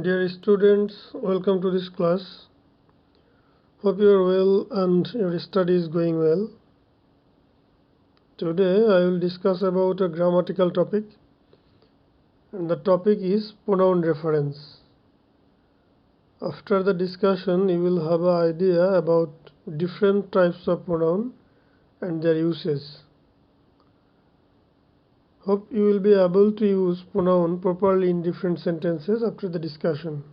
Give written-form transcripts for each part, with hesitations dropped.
Dear students, welcome to this class. Hope you are well and your study is going well. Today I will discuss about a grammatical topic, and the topic is pronoun reference. After the discussion, you will have an idea about different types of pronoun and their uses. Hope you will be able to use pronoun properly in different sentences after the discussion.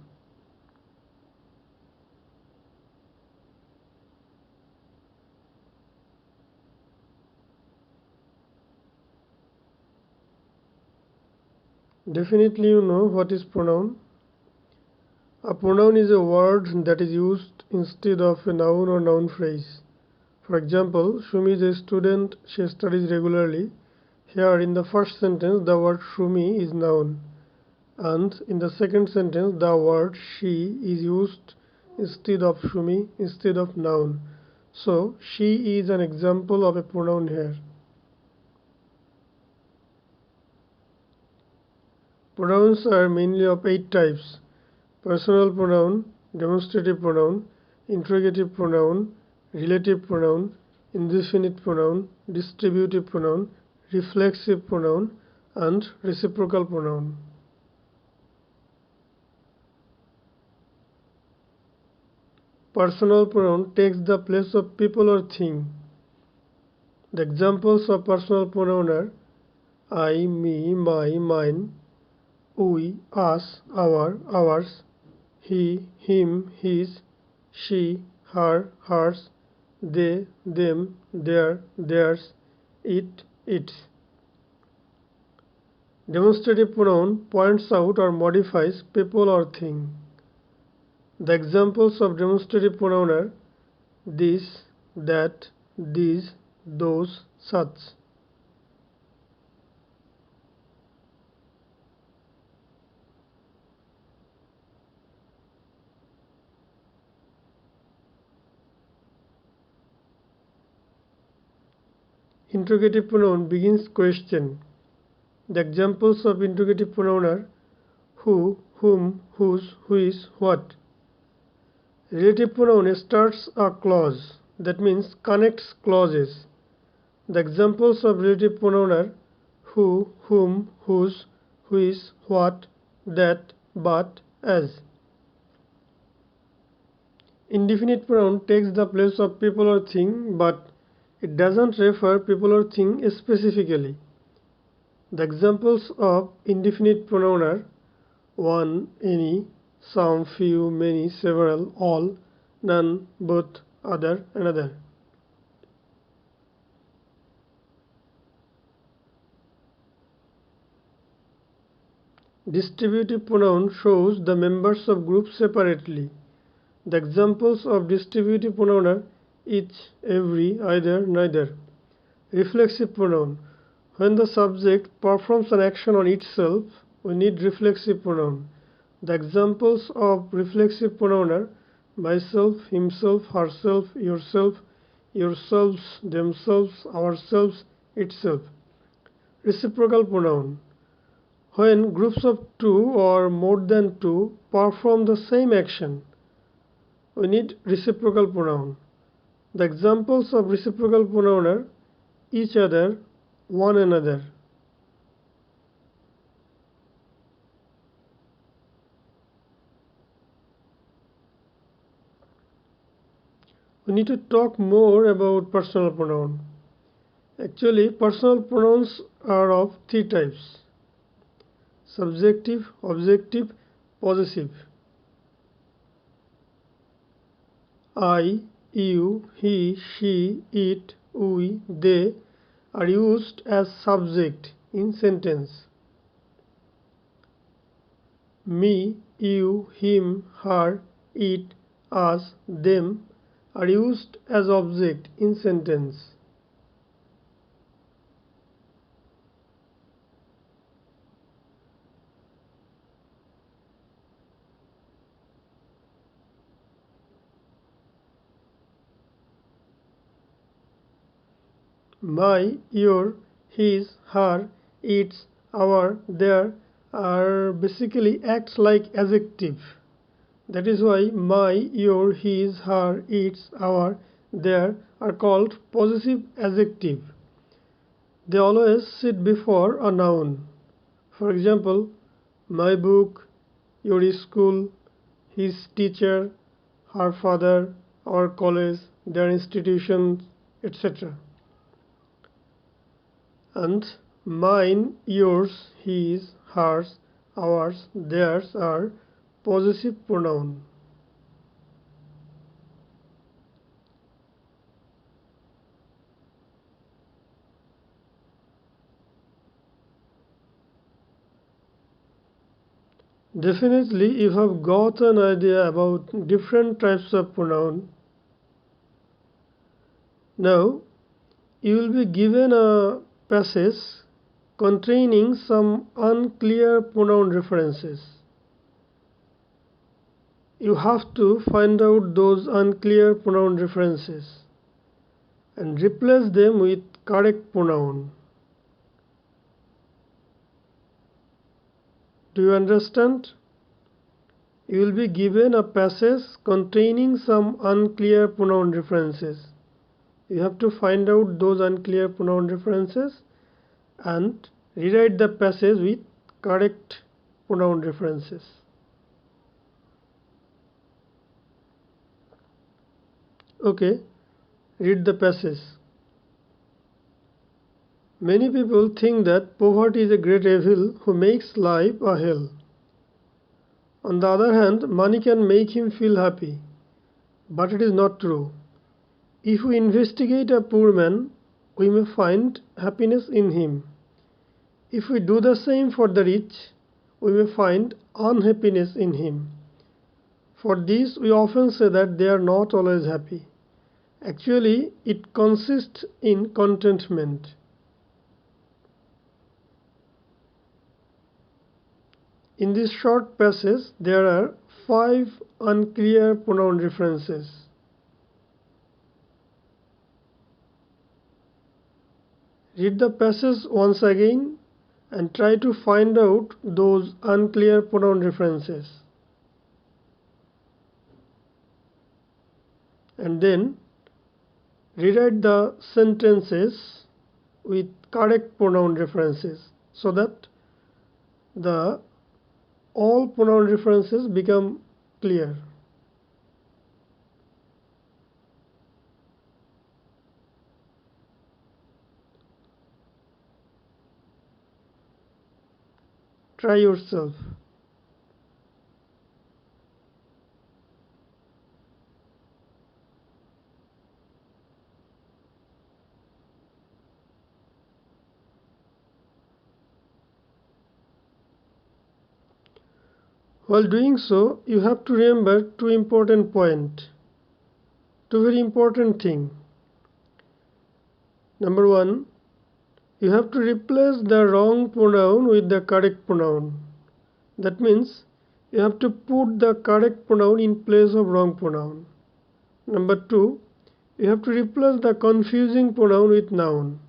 Definitely you know what is pronoun. A pronoun is a word that is used instead of a noun or noun phrase. For example, Shumi is a student, she studies regularly. Here in the first sentence the word Shumi is noun, and in the second sentence the word she is used instead of Shumi, instead of noun. So she is an example of a pronoun here. Pronouns are mainly of 8 types: personal pronoun, demonstrative pronoun, interrogative pronoun, relative pronoun, indefinite pronoun, distributive pronoun, reflexive pronoun, and reciprocal pronoun. Personal pronoun takes the place of people or thing. The examples of personal pronoun are I, me, my, mine, we, us, our, ours, he, him, his, she, her, hers, they, them, their, theirs, it, its. Demonstrative pronoun points out or modifies people or thing. The examples of demonstrative pronoun are this, that, these, those, such. Interrogative pronoun begins question. The examples of interrogative pronoun are who, whom, whose, which, what. Relative pronoun starts a clause, that means connects clauses. The examples of relative pronoun are who, whom, whose, which, what, that, but, as. Indefinite pronoun takes the place of people or thing, but it doesn't refer people or thing specifically. The examples of indefinite pronoun are one, any, some, few, many, several, all, none, both, other, another. Distributive pronoun shows the members of groups separately. The examples of distributive pronoun are each, every, either, neither. Reflexive pronoun. When the subject performs an action on itself, we need reflexive pronoun. The examples of reflexive pronoun are myself, himself, herself, yourself, yourselves, themselves, ourselves, itself. Reciprocal pronoun. When groups of two or more than two perform the same action, we need reciprocal pronoun. The examples of reciprocal pronoun are each other, one another. We need to talk more about personal pronoun. Actually, personal pronouns are of 3 types: subjective, objective, possessive. I, you, he, she, it, we, they are used as subject in sentence. Me, you, him, her, it, us, them are used as object in sentence. My, your, his, her, its, our, their are basically acts like adjective. That is why my, your, his, her, its, our, their are called possessive adjective. They always sit before a noun. For example, my book, your school, his teacher, her father, our college, their institutions, etc. And mine, yours, his, hers, ours, theirs are possessive pronoun. Definitely you have got an idea about different types of pronoun. Now you will be given a passage containing some unclear pronoun references. You have to find out those unclear pronoun references and replace them with correct pronoun. Do you understand? You will be given a passage containing some unclear pronoun references. You have to find out those unclear pronoun references and rewrite the passage with correct pronoun references. Okay, read the passage. Many people think that poverty is a great evil who makes life a hell. On the other hand, money can make him feel happy. But it is not true. If we investigate a poor man, we may find happiness in him. If we do the same for the rich, we may find unhappiness in him. For this, we often say that they are not always happy. Actually, it consists in contentment. In this short passage, there are 5 unclear pronoun references. Read the passage once again and try to find out those unclear pronoun references. And then rewrite the sentences with correct pronoun references so that all pronoun references become clear. Try yourself. While doing so, you have to remember two very important things. Number 1, you have to replace the wrong pronoun with the correct pronoun. That means you have to put the correct pronoun in place of wrong pronoun. Number 2, you have to replace the confusing pronoun with noun.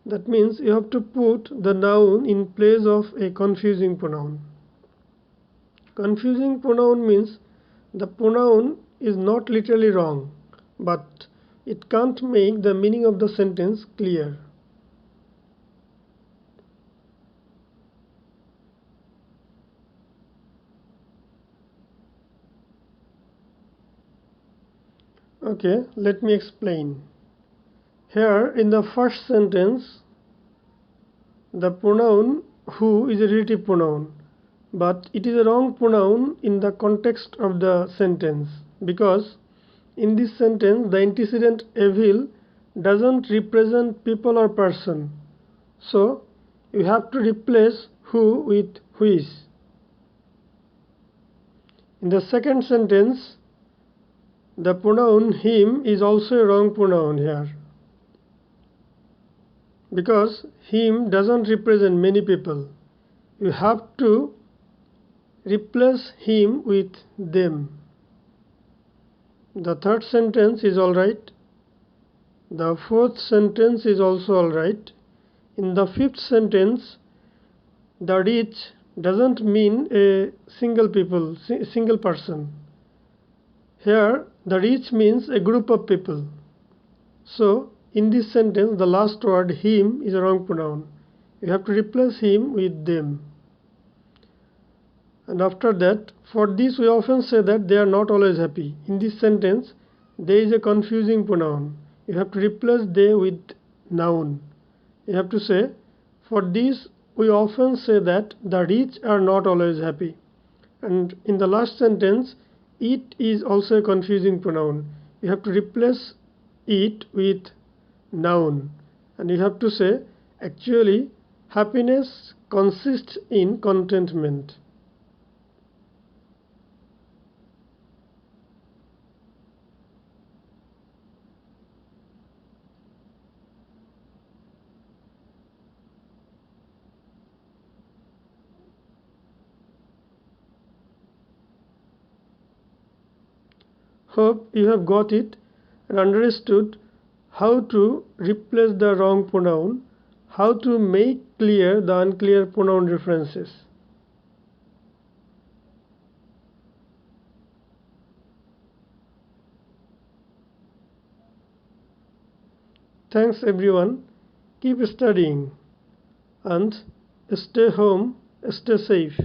That means you have to put the noun in place of a confusing pronoun. Confusing pronoun means the pronoun is not literally wrong, but it can't make the meaning of the sentence clear. Okay, let me explain. Here in the first sentence, the pronoun who is a relative pronoun, but it is a wrong pronoun in the context of the sentence, because in this sentence the antecedent evil doesn't represent people or person. So you have to replace who with which. In the second sentence, the pronoun him is also a wrong pronoun here, because him doesn't represent many people. You have to replace him with them. The third sentence is alright. The fourth sentence is also alright. In the fifth sentence, the rich doesn't mean a single person. Here, the rich means a group of people. So, in this sentence, the last word him is a wrong pronoun. You have to replace him with them. And after that, for this we often say that they are not always happy. In this sentence, there is a confusing pronoun. You have to replace they with noun. You have to say, for this we often say that the rich are not always happy. And in the last sentence, it is also a confusing pronoun. You have to replace it with noun. And you have to say, actually, happiness consists in contentment. Hope you have got it and understood how to replace the wrong pronoun, how to make clear the unclear pronoun references. Thanks everyone. Keep studying and stay home, stay safe.